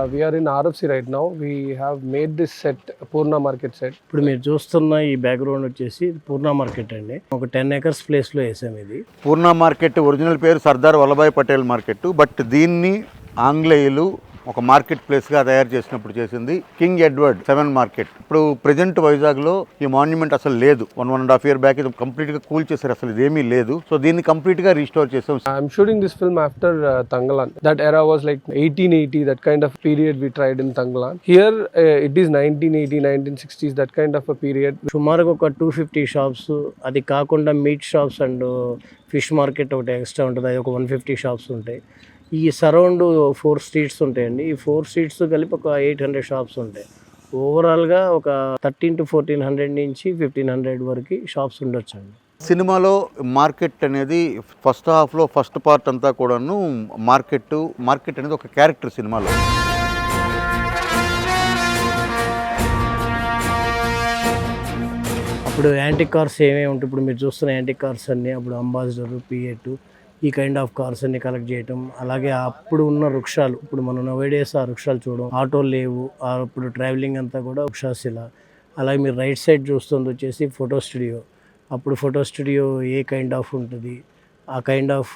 We are in RFC right now. We have made this set, Purna Market set. ఇప్పుడు మీరు చూస్తున్న ఈ background వచ్చేసి పూర్ణ మార్కెట్ అండి. ఒక 10 acres ప్లేస్లో వేసాం ఇది. పూర్ణ మార్కెట్ ఒరిజినల్ పేరు సర్దార్ వల్లభాయ్ పటేల్ మార్కెట్, బట్ దీన్ని ఆంగ్లేయులు ఒక మార్కెట్ ప్లేస్గా తయారు చేసినప్పుడు చేసింది కింగ్ ఎడ్వర్డ్ 7 మార్కెట్. ఇప్పుడు ప్రజెంట్ వైజాగ్లో ఈ మాన్యుమెంట్ అసలు లేదు. 1.5 year బ్యాక్ ఇది కంప్లీట్గా కూల్ చేశారు, అసలు ఇదేమీ లేదు. సో దీన్ని కంప్లీట్గా రీస్టోర్ చేసాం. I'm shooting this film after Tangalan. That era was like 1880, that kind of period we tried in Tangalan. Here it is 1980, 1960s, that kind of a period. సుమారుగా ఒక 250 షాప్స్, అది కాకుండా meet shops and fish market ఒకటి extra ఉంటుంది, అది ఒక 150 shops ఉంటాయి. ఈ సరౌండ్ 4 streets ఉంటాయండి. ఈ 4 streets కలిపి ఒక 800 షాప్స్ ఉంటాయి. ఓవరాల్గా ఒక 1300 to 1400 నుంచి 1500 వరకు షాప్స్ ఉండొచ్చు అండి. సినిమాలో మార్కెట్ అనేది ఫస్ట్ హాఫ్లో ఫస్ట్ పార్ట్ అంతా కూడాను మార్కెట్ అనేది ఒక క్యారెక్టర్ సినిమాలో. అప్పుడు యాంటిక్ కార్స్ ఏమేమి ఉంటాయి, ఇప్పుడు మీరు చూస్తున్న యాంటిక్ కార్స్ అన్నీ అప్పుడు అంబాసిడర్, పిఎట్, ఈ కైండ్ ఆఫ్ కార్స్ అన్ని కలెక్ట్ చేయటం. అలాగే అప్పుడు ఉన్న వృక్షాలు, ఇప్పుడు మనం నోవేడేస్ ఆ వృక్షాలు చూడడం, ఆటోలు లేవు, అప్పుడు ట్రావెలింగ్ అంతా కూడా వృక్షాస్ ఇలా. అలాగే మీరు రైట్ సైడ్ చూస్తుంది వచ్చేసి ఫోటో స్టూడియో. అప్పుడు photo studio A kind of ఉంటుంది, ఆ కైండ్ ఆఫ్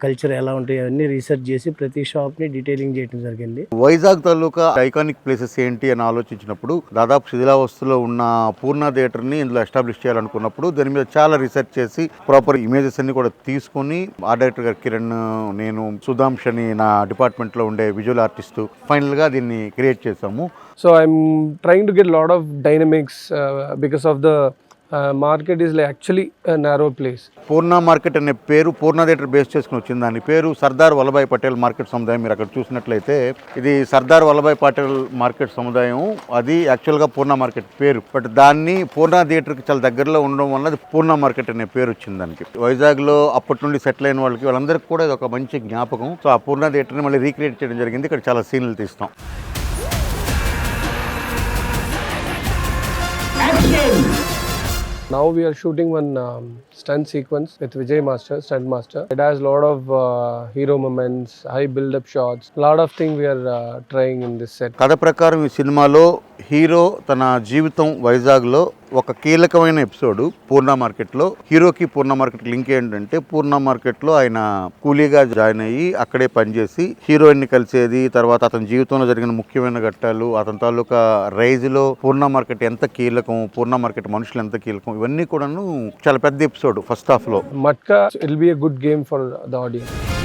కల్చర్ ఎలా ఉంటాయి, అవన్నీ రీసెర్చ్ చేసి ప్రతి షాప్ని డీటెయిలింగ్ చేయడం జరిగింది. వైజాగ్ తాలూకా ఐకానిక్ ప్లేసెస్ ఏంటి అని ఆలోచించినప్పుడు దాదాపు శిథిలావస్థలో ఉన్న పూర్ణ థియేటర్ని ఇందులో ఎస్టాబ్లిష్ చేయాలనుకున్నప్పుడు దాని మీద చాలా రీసెర్చ్ చేసి ప్రాపర్ ఇమేజెస్ అన్ని కూడా తీసుకుని ఆ డైరెక్టర్ గారు కిరణ్, నేను, సుధాంష్ అని నా డిపార్ట్మెంట్లో ఉండే విజువల్ ఆర్టిస్ట్ ఫైనల్గా దీన్ని క్రియేట్ చేసాము. So I'm trying to get a lot of dynamics because of the market is like actually a narrow place. Purna market అనే పేరు పూర్ణ థియేటర్ బేస్ చేసుకుని వచ్చింది. దాని పేరు సర్దార్ వల్లభాయ్ పటేల్ మార్కెట్ సముదాయం. మీరు అక్కడ చూసినట్లయితే ఇది సర్దార్ వల్లభాయ్ పటేల్ మార్కెట్ సముదాయం, అది యాక్చువల్గా పూర్ణ మార్కెట్ పేరు. బట్ దాన్ని పూర్ణ థియేటర్కి చాలా దగ్గరలో ఉండడం వల్ల అది పూర్ణ మార్కెట్ అనే పేరు వచ్చింది దానికి. వైజాగ్లో అప్పటి నుండి సెటిల్ అయిన వాళ్ళకి వాళ్ళందరికీ కూడా ఇది ఒక మంచి జ్ఞాపకం. సో ఆ పూర్ణ థియేటర్ని మళ్ళీ రీక్రియేట్ చేయడం జరిగింది. ఇక్కడ చాలా సీన్లు తీస్తాం. Now we are shooting one stunt sequence with Vijay Master, stunt master. It has a lot of hero moments, high build-up shots. A lot of things we are trying in this set. కథ ప్రకారం ఈ సినిమాలో hero తన జీవితం వైజాగ్లో ఒక కీలకమైన episode పూర్ణ మార్కెట్లో. హీరోకి పూర్ణ మార్కెట్ లింక్ ఏంటంటే పూర్ణ మార్కెట్లో ఆయన కూలీగా జాయిన్ అయ్యి అక్కడే పనిచేసి హీరోయిన్ని కలిసేది, తర్వాత అతని జీవితంలో జరిగిన ముఖ్యమైన ఘట్టాలు, అతని తాలూకా రైజ్లో పూర్ణ మార్కెట్ ఎంత కీలకం, పూర్ణ మార్కెట్ మనుషులు ఎంత కీలకం, ఇవన్నీ కూడాను చాలా పెద్ద ఎపిసోడ్ ఫస్ట్ హాఫ్లో. Matka, it will be a good game for the audience.